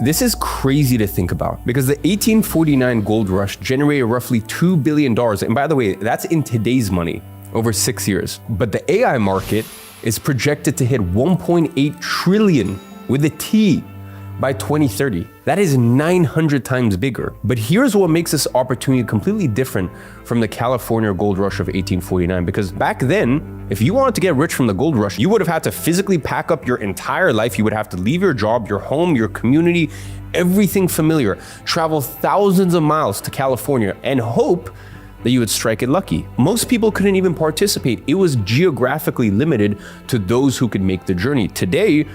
This is crazy to think about because the 1849 gold rush generated roughly $2 billion. And by the way, that's in today's money over 6 years. But the AI market is projected to hit 1.8 trillion with a T by 2030. That is 900 times bigger. But here's what makes this opportunity completely different from the California gold rush of 1849. Because back then, if you wanted to get rich from the gold rush, you would have had to physically pack up your entire life. You would have to leave your job, your home, your community, everything familiar, travel thousands of miles to California and hope that you would strike it lucky. Most people couldn't even participate. It was geographically limited to those who could make the journey. Today,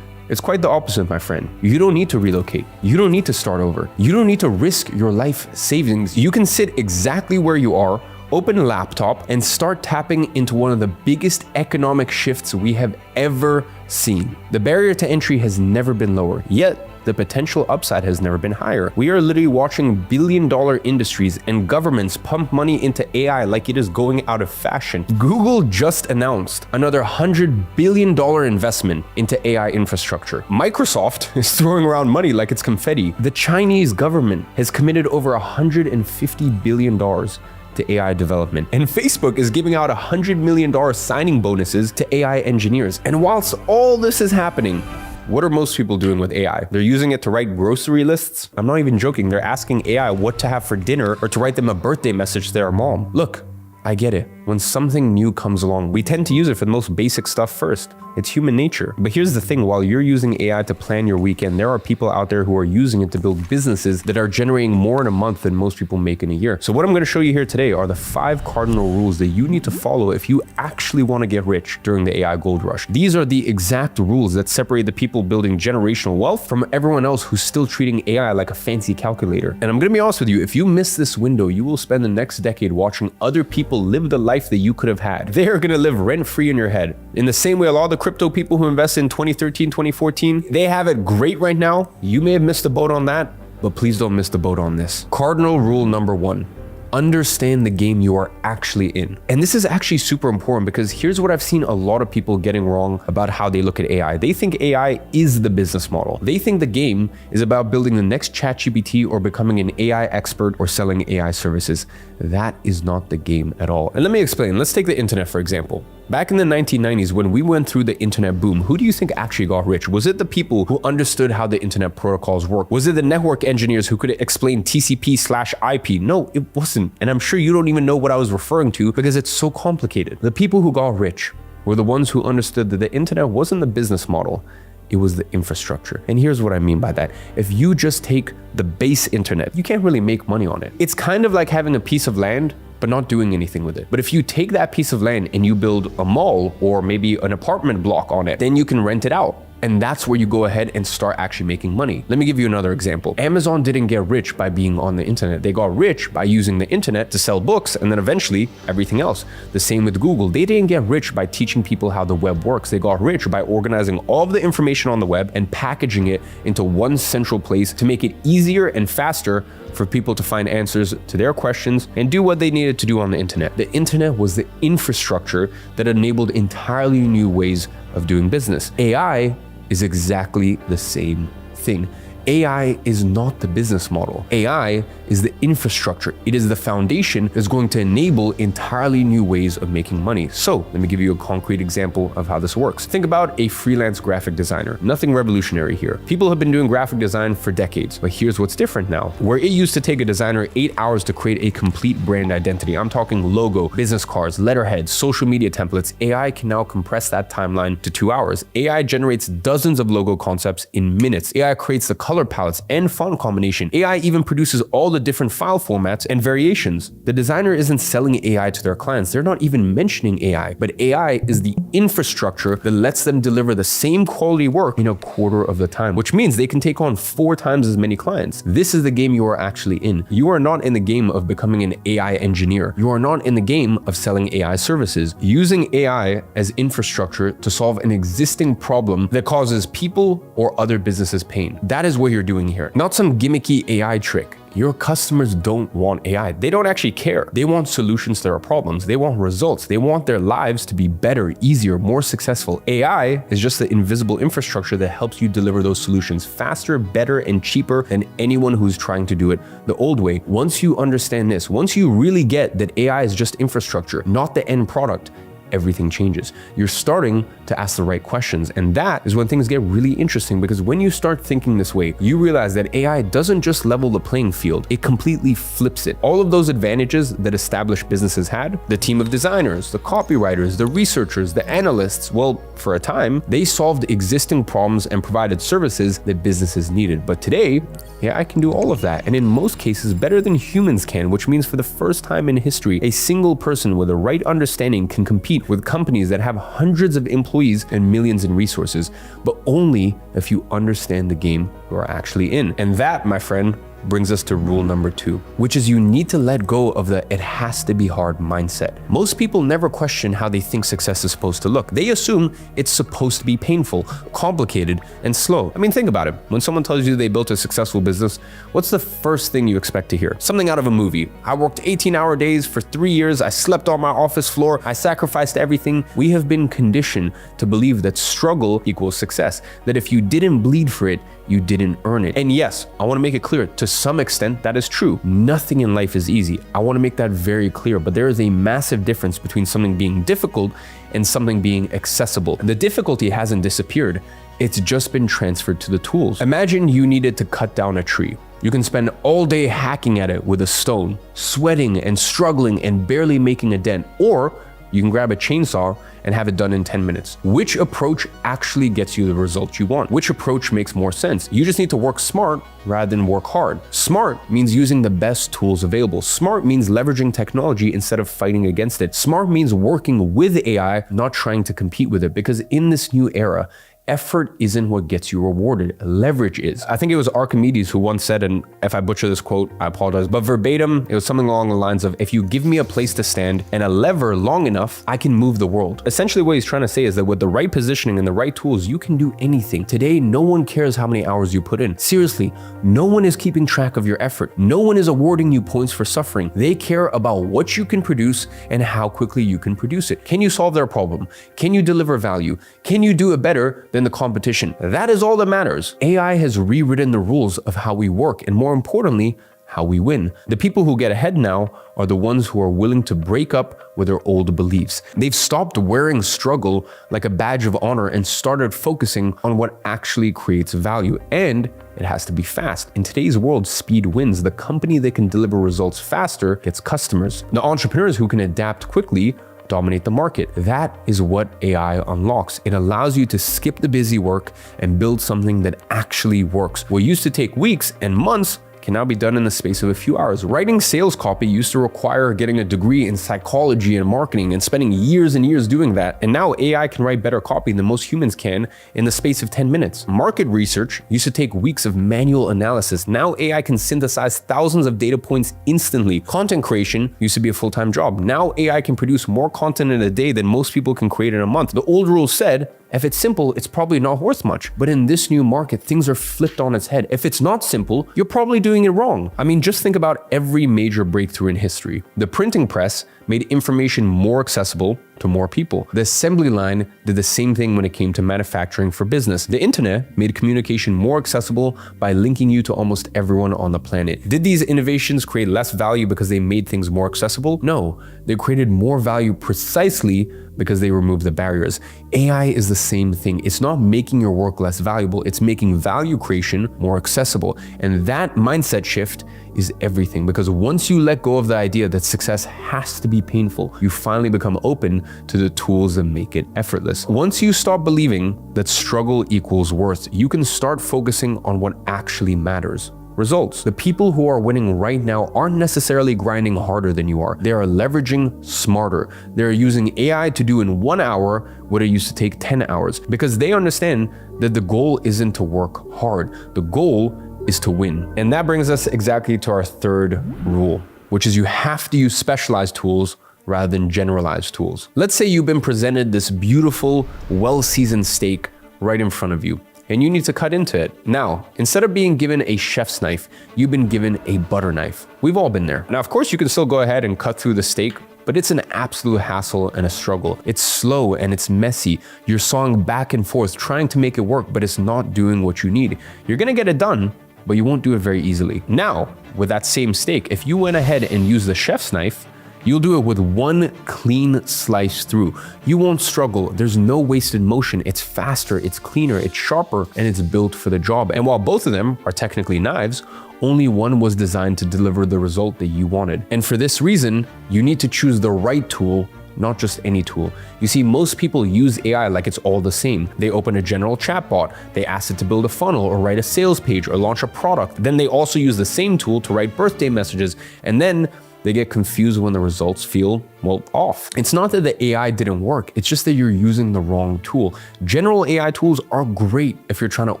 it's quite the opposite, my friend. You don't need to relocate. You don't need to start over. You don't need to risk your life savings. You can sit exactly where you are, open a laptop, and start tapping into one of the biggest economic shifts we have ever seen. The barrier to entry has never been lower, yet the potential upside has never been higher. We are literally watching billion-dollar industries and governments pump money into AI like it is going out of fashion. Google just announced another $100 billion investment into AI infrastructure. Microsoft is throwing around money like it's confetti. The Chinese government has committed over $150 billion to AI development. And Facebook is giving out $100 million signing bonuses to AI engineers. And whilst all this is happening, what are most people doing with AI? They're using it to write grocery lists. I'm not even joking. They're asking AI what to have for dinner or to write them a birthday message to their mom. Look, I get it. When something new comes along, we tend to use it for the most basic stuff first. It's human nature. But here's the thing, while you're using AI to plan your weekend, there are people out there who are using it to build businesses that are generating more in a month than most people make in a year. So what I'm going to show you here today are the 5 cardinal rules that you need to follow if you actually want to get rich during the AI gold rush. These are the exact rules that separate the people building generational wealth from everyone else who's still treating AI like a fancy calculator. And I'm going to be honest with you, if you miss this window, you will spend the next decade watching other people live the life that you could have had. They are going to live rent-free in your head. In the same way, a lot of the crypto people who invest in 2013, 2014, they have it great right now. You may have missed the boat on that, but please don't miss the boat on this. Cardinal rule number 1. Understand the game you are actually in. And this is actually super important because here's what I've seen a lot of people getting wrong about how they look at AI. They think AI is the business model. They think the game is about building the next ChatGPT or becoming an AI expert or selling AI services. That is not the game at all. And let me explain. Let's take the internet, for example. Back in the 1990s, when we went through the internet boom, who do you think actually got rich? Was it the people who understood how the internet protocols work? Was it the network engineers who could explain TCP/IP? No, it wasn't. And I'm sure you don't even know what I was referring to because it's so complicated. The people who got rich were the ones who understood that the internet wasn't the business model. It was the infrastructure. And here's what I mean by that. If you just take the base internet, you can't really make money on it. It's kind of like having a piece of land but not doing anything with it. But if you take that piece of land and you build a mall or maybe an apartment block on it, then you can rent it out. And that's where you go ahead and start actually making money. Let me give you another example. Amazon didn't get rich by being on the internet. They got rich by using the internet to sell books and then eventually everything else. The same with Google. They didn't get rich by teaching people how the web works. They got rich by organizing all of the information on the web and packaging it into one central place to make it easier and faster for people to find answers to their questions and do what they needed to do on the internet. The internet was the infrastructure that enabled entirely new ways of doing business. AI is exactly the same thing. AI is not the business model. AI is the infrastructure. It is the foundation that's going to enable entirely new ways of making money. So let me give you a concrete example of how this works. Think about a freelance graphic designer. Nothing revolutionary here. People have been doing graphic design for decades, but here's what's different now. Where it used to take a designer 8 hours to create a complete brand identity, I'm talking logo, business cards, letterheads, social media templates, AI can now compress that timeline to 2 hours. AI generates dozens of logo concepts in minutes. AI creates the color palettes and font combination. AI even produces all the different file formats and variations. The designer isn't selling AI to their clients. They're not even mentioning AI, but AI is the infrastructure that lets them deliver the same quality work in a quarter of the time, which means they can take on 4 times as many clients. This is the game you are actually in. You are not in the game of becoming an AI engineer. You are not in the game of selling AI services. Using AI as infrastructure to solve an existing problem that causes people or other businesses pain. That is what you're doing here. Not some gimmicky AI trick. Your customers don't want AI. They don't actually care. They want solutions to their problems. They want results. They want their lives to be better, easier, more successful. AI is just the invisible infrastructure that helps you deliver those solutions faster, better, and cheaper than anyone who's trying to do it the old way. Once you understand this, once you really get that AI is just infrastructure, not the end product, everything changes. You're starting to ask the right questions. And that is when things get really interesting, because when you start thinking this way, you realize that AI doesn't just level the playing field, it completely flips it. All of those advantages that established businesses had, the team of designers, the copywriters, the researchers, the analysts, well, for a time, they solved existing problems and provided services that businesses needed. But today, AI can do all of that, and in most cases, better than humans can, which means for the first time in history, a single person with the right understanding can compete with companies that have hundreds of employees and millions in resources, but only if you understand the game you're actually in. And that, my friend, brings us to rule number 2, which is you need to let go of the "it has to be hard" mindset. Most people never question how they think success is supposed to look. They assume it's supposed to be painful, complicated, and slow. I mean, think about it. When someone tells you they built a successful business, what's the first thing you expect to hear? Something out of a movie. I worked 18-hour days for 3 years. I slept on my office floor. I sacrificed everything. We have been conditioned to believe that struggle equals success, that if you didn't bleed for it, you didn't earn it. And yes, I want to make it clear, to some extent, that is true. Nothing in life is easy. I want to make that very clear, but there is a massive difference between something being difficult and something being accessible. The difficulty hasn't disappeared. It's just been transferred to the tools. Imagine you needed to cut down a tree. You can spend all day hacking at it with a stone, sweating and struggling and barely making a dent, or you can grab a chainsaw and have it done in 10 minutes. Which approach actually gets you the results you want? Which approach makes more sense? You just need to work smart rather than work hard. Smart means using the best tools available. Smart means leveraging technology instead of fighting against it. Smart means working with AI, not trying to compete with it, because in this new era, effort isn't what gets you rewarded. Leverage is. I think it was Archimedes who once said, and if I butcher this quote, I apologize, but verbatim, it was something along the lines of, if you give me a place to stand and a lever long enough, I can move the world. Essentially what he's trying to say is that with the right positioning and the right tools, you can do anything. Today, no one cares how many hours you put in. Seriously, no one is keeping track of your effort. No one is awarding you points for suffering. They care about what you can produce and how quickly you can produce it. Can you solve their problem? Can you deliver value? Can you do it better than the competition? That is all that matters. AI has rewritten the rules of how we work, and more importantly, how we win. The people who get ahead now are the ones who are willing to break up with their old beliefs. They've stopped wearing struggle like a badge of honor and started focusing on what actually creates value. And it has to be fast. In today's world, speed wins. The company that can deliver results faster gets customers. The entrepreneurs who can adapt quickly dominate the market. That is what AI unlocks. It allows you to skip the busy work and build something that actually works. What used to take weeks and months can now be done in the space of a few hours. Writing sales copy used to require getting a degree in psychology and marketing and spending years and years doing that. And now AI can write better copy than most humans can in the space of 10 minutes. Market research used to take weeks of manual analysis. Now AI can synthesize thousands of data points instantly. Content creation used to be a full-time job. Now AI can produce more content in a day than most people can create in a month. The old rule said, if it's simple, it's probably not worth much. But in this new market, things are flipped on its head. If it's not simple, you're probably doing it wrong. I mean, just think about every major breakthrough in history. The printing press made information more accessible to more people. The assembly line did the same thing when it came to manufacturing for business. The internet made communication more accessible by linking you to almost everyone on the planet. Did these innovations create less value because they made things more accessible? No, they created more value precisely because they removed the barriers. AI is the same thing. It's not making your work less valuable, it's making value creation more accessible. And that mindset shift is everything, because once you let go of the idea that success has to be painful, you finally become open to the tools that make it effortless. Once you stop believing that struggle equals worth, you can start focusing on what actually matters. Results. The people who are winning right now aren't necessarily grinding harder than you are. They are leveraging smarter. They're using AI to do in 1 hour what it used to take 10 hours, because they understand that the goal isn't to work hard. The goal is to win. And that brings us exactly to our third rule, which is you have to use specialized tools rather than generalized tools. Let's say you've been presented this beautiful, well-seasoned steak right in front of you. and you need to cut into it. Now, instead of being given a chef's knife, you've been given a butter knife. We've all been there. Now, of course, you can still go ahead and cut through the steak, but it's an absolute hassle and a struggle. It's slow and it's messy. You're sawing back and forth, trying to make it work, but it's not doing what you need. You're gonna get it done, but you won't do it very easily. Now, with that same steak, if you went ahead and used the chef's knife, you'll do it with one clean slice through. You won't struggle. There's no wasted motion. It's faster, it's cleaner, it's sharper, and it's built for the job. And while both of them are technically knives, only one was designed to deliver the result that you wanted. And for this reason, you need to choose the right tool, not just any tool. You see, most people use AI like it's all the same. They open a general chatbot, they ask it to build a funnel or write a sales page or launch a product. Then they also use the same tool to write birthday messages, and then they get confused when the results feel, well, off. It's not that the AI didn't work, it's just that you're using the wrong tool. General AI tools are great if you're trying to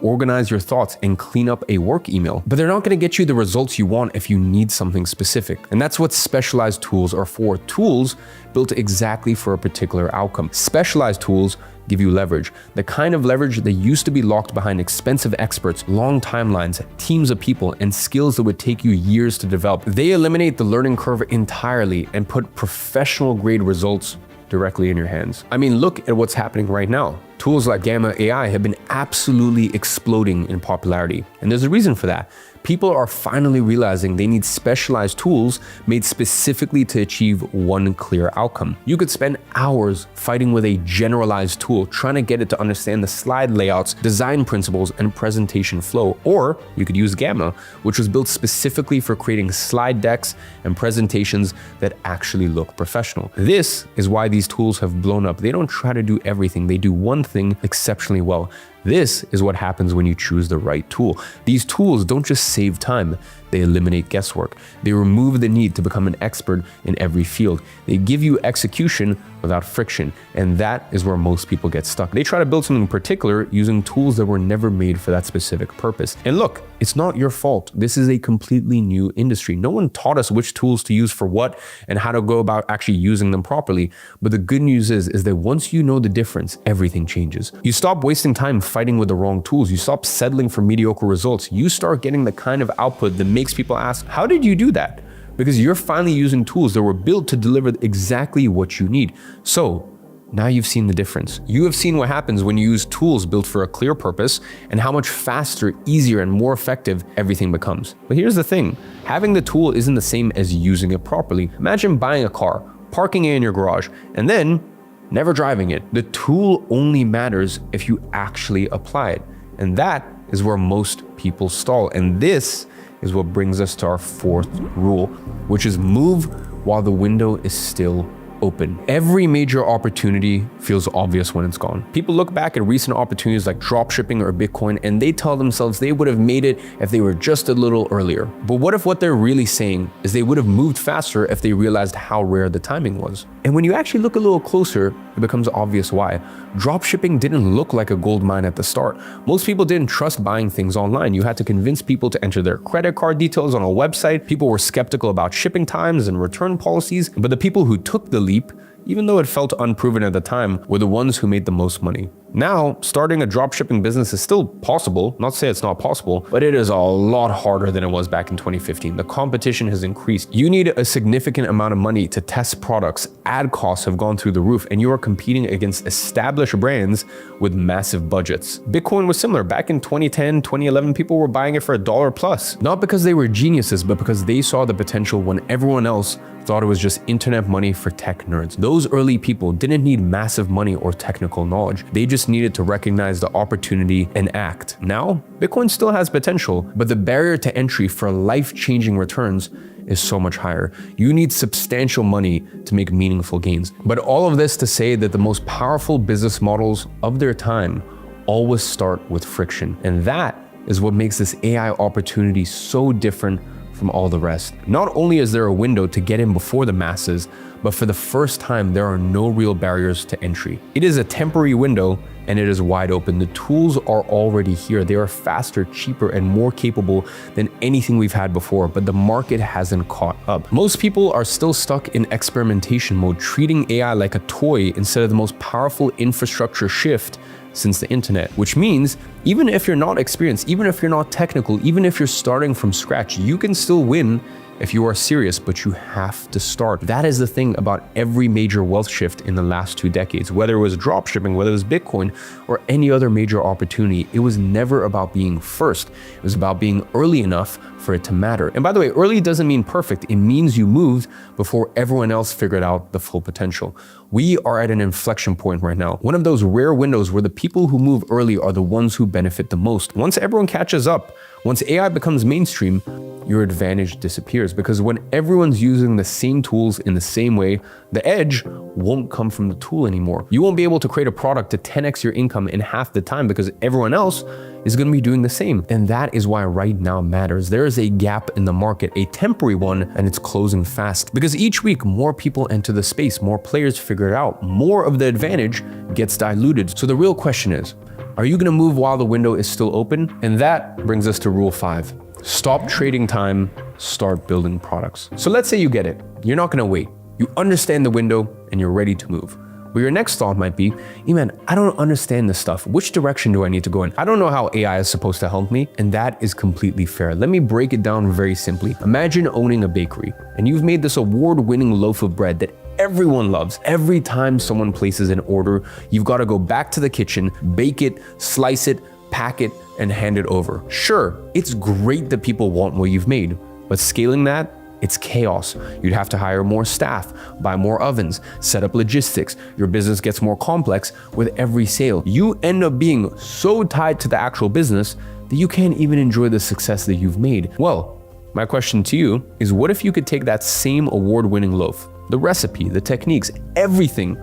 organize your thoughts and clean up a work email, but they're not gonna get you the results you want if you need something specific. And that's what specialized tools are for. Tools built exactly for a particular outcome. Specialized tools give you leverage, the kind of leverage that used to be locked behind expensive experts, long timelines, teams of people, and skills that would take you years to develop. They eliminate the learning curve entirely and put professional grade results directly in your hands. I mean, look at what's happening right now. Tools like Gamma AI have been absolutely exploding in popularity, and there's a reason for that. People are finally realizing they need specialized tools made specifically to achieve one clear outcome. You could spend hours fighting with a generalized tool, trying to get it to understand the slide layouts, design principles, and presentation flow. Or you could use Gamma, which was built specifically for creating slide decks and presentations that actually look professional. This is why these tools have blown up. They don't try to do everything. They do one thing exceptionally well. This is what happens when you choose the right tool. These tools don't just save time, they eliminate guesswork. They remove the need to become an expert in every field. They give you execution without friction, and that is where most people get stuck. They try to build something particular using tools that were never made for that specific purpose. And look, it's not your fault. This is a completely new industry. No one taught us which tools to use for what and how to go about actually using them properly. But the good news is that once you know the difference, everything changes. You stop wasting time fighting with the wrong tools. You stop settling for mediocre results. You start getting the kind of output that makes people ask, how did you do that? Because you're finally using tools that were built to deliver exactly what you need. So now you've seen the difference. You have seen what happens when you use tools built for a clear purpose and how much faster, easier, and more effective everything becomes. But here's the thing, having the tool isn't the same as using it properly. Imagine buying a car, parking it in your garage, and then never driving it. The tool only matters if you actually apply it. And that is where most people stall. And this is what brings us to our fourth rule, which is move while the window is still open. Every major opportunity feels obvious when it's gone. People look back at recent opportunities like dropshipping or Bitcoin, and they tell themselves they would have made it if they were just a little earlier. But what if what they're really saying is they would have moved faster if they realized how rare the timing was? And when you actually look a little closer, it becomes obvious why. Dropshipping didn't look like a gold mine at the start. Most people didn't trust buying things online. You had to convince people to enter their credit card details on a website. People were skeptical about shipping times and return policies, but the people who took the leap, even though it felt unproven at the time, were the ones who made the most money. Now, starting a dropshipping business is still possible, not to say it's not possible, but it is a lot harder than it was back in 2015. The competition has increased. You need a significant amount of money to test products. Ad costs have gone through the roof, and you are competing against established brands with massive budgets. Bitcoin was similar. Back in 2010, 2011, people were buying it for $1 plus. Not because they were geniuses, but because they saw the potential when everyone else thought it was just internet money for tech nerds. Those early people didn't need massive money or technical knowledge. They just needed to recognize the opportunity and act. Now, Bitcoin still has potential, but the barrier to entry for life-changing returns is so much higher. You need substantial money to make meaningful gains. But all of this to say that the most powerful business models of their time always start with friction. And that is what makes this AI opportunity so different from all the rest. Not only is there a window to get in before the masses, but for the first time, there are no real barriers to entry. It is a temporary window and it is wide open. The tools are already here. They are faster, cheaper, and more capable than anything we've had before, but the market hasn't caught up. Most people are still stuck in experimentation mode, treating AI like a toy instead of the most powerful infrastructure shift since the internet, which means Even if you're not experienced, even if you're not technical, even if you're starting from scratch, you can still win if you are serious, but you have to start. That is the thing about every major wealth shift in the last 2 decades, whether it was dropshipping, whether it was Bitcoin, or any other major opportunity. It was never about being first. It was about being early enough for it to matter. And by the way, early doesn't mean perfect. It means you moved before everyone else figured out the full potential. We are at an inflection point right now. One of those rare windows where the people who move early are the ones who benefit the most. Once everyone catches up, once AI becomes mainstream, your advantage disappears, because when everyone's using the same tools in the same way, the edge won't come from the tool anymore. You won't be able to create a product to 10x your income in half the time because everyone else is going to be doing the same. And that is why right now matters. There is a gap in the market, a temporary one, and it's closing fast. Because each week, more people enter the space, more players figure it out, more of the advantage gets diluted. So the real question is, are you going to move while the window is still open? And that brings us to rule 5. Stop trading time, start building products. So let's say you get it. You're not going to wait. You understand the window and you're ready to move. But your next thought might be, hey man, I don't understand this stuff. Which direction do I need to go in? I don't know how AI is supposed to help me. And that is completely fair. Let me break it down very simply. Imagine owning a bakery and you've made this award-winning loaf of bread that everyone loves. Every time someone places an order, you've got to go back to the kitchen, bake it, slice it, pack it, and hand it over. Sure, it's great that people want what you've made, but scaling that, it's chaos. You'd have to hire more staff, buy more ovens, set up logistics. Your business gets more complex with every sale. You end up being so tied to the actual business that you can't even enjoy the success that you've made. Well, my question to you is, what if you could take that same award-winning loaf, the recipe, the techniques, everything,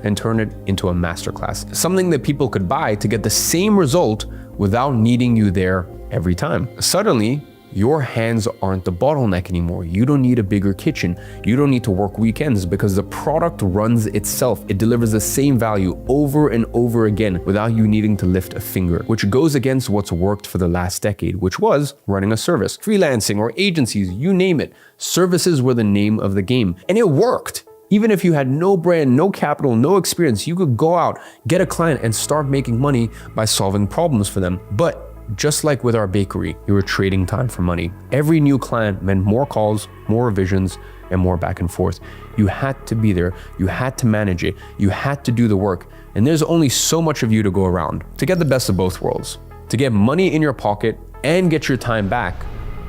and turn it into a masterclass? Something that people could buy to get the same result without needing you there every time. Suddenly, your hands aren't the bottleneck anymore. You don't need a bigger kitchen. You don't need to work weekends because the product runs itself. It delivers the same value over and over again without you needing to lift a finger, which goes against what's worked for the last decade, which was running a service. Freelancing or agencies, you name it. Services were the name of the game, and it worked. Even if you had no brand, no capital, no experience, you could go out, get a client, and start making money by solving problems for them. But just like with our bakery, you were trading time for money. Every new client meant more calls, more revisions, and more back and forth. You had to be there. You had to manage it. You had to do the work. And there's only so much of you to go around. To get the best of both worlds, to get money in your pocket and get your time back,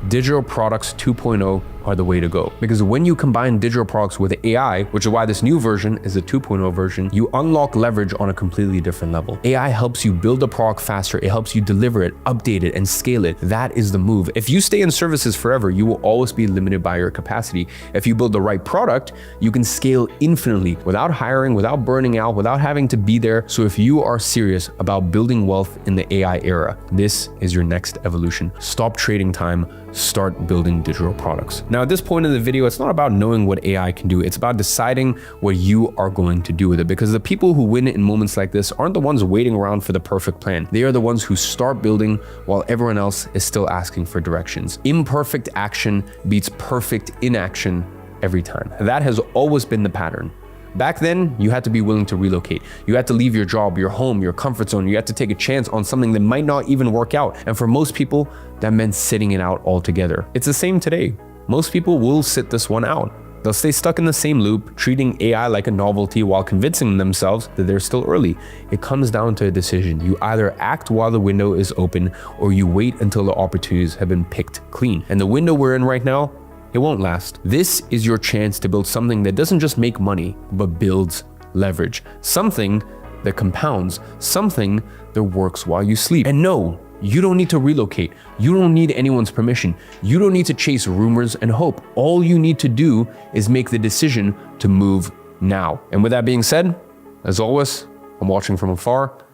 Digital Products 2.0 are the way to go. Because when you combine digital products with AI, which is why this new version is a 2.0 version, you unlock leverage on a completely different level. AI helps you build a product faster. It helps you deliver it, update it, and scale it. That is the move. If you stay in services forever, you will always be limited by your capacity. If you build the right product, you can scale infinitely without hiring, without burning out, without having to be there. So if you are serious about building wealth in the AI era, this is your next evolution. Stop trading time, start building digital products. Now, at this point in the video, it's not about knowing what AI can do. It's about deciding what you are going to do with it, because the people who win in moments like this aren't the ones waiting around for the perfect plan. They are the ones who start building while everyone else is still asking for directions. Imperfect action beats perfect inaction every time. That has always been the pattern. Back then, you had to be willing to relocate. You had to leave your job, your home, your comfort zone. You had to take a chance on something that might not even work out. And for most people, that meant sitting it out altogether. It's the same today. Most people will sit this one out. They'll stay stuck in the same loop, treating AI like a novelty while convincing themselves that they're still early. It comes down to a decision. You either act while the window is open, or you wait until the opportunities have been picked clean. And the window we're in right now, it won't last. This is your chance to build something that doesn't just make money, but builds leverage. Something that compounds, something that works while you sleep. And no, you don't need to relocate. You don't need anyone's permission. You don't need to chase rumors and hope. All you need to do is make the decision to move now. And with that being said, as always, I'm watching from afar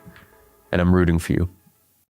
and I'm rooting for you.